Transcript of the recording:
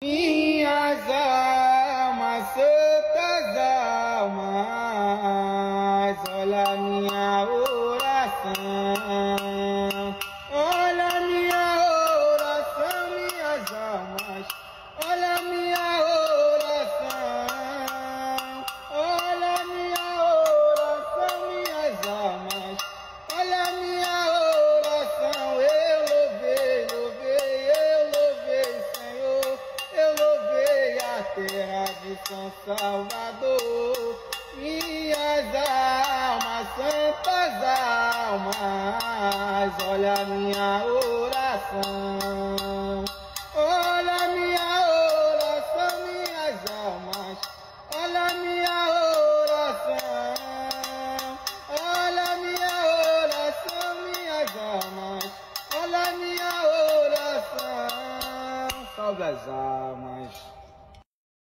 Minhas almas, santas almas, olha a minha oração. Olha a minha oração, minhas almas, olha a minha oração. Olha a minha oração, minhas almas, olha a minha oração. Eu louvei, Senhor, eu louvei a terra de São Salvador. Minhas almas, santas almas, olha a minha oração. Olha a minha oração, minhas almas, olha a minha oração. Olha a minha oração, minhas almas, olha a minha oração. Salve as almas.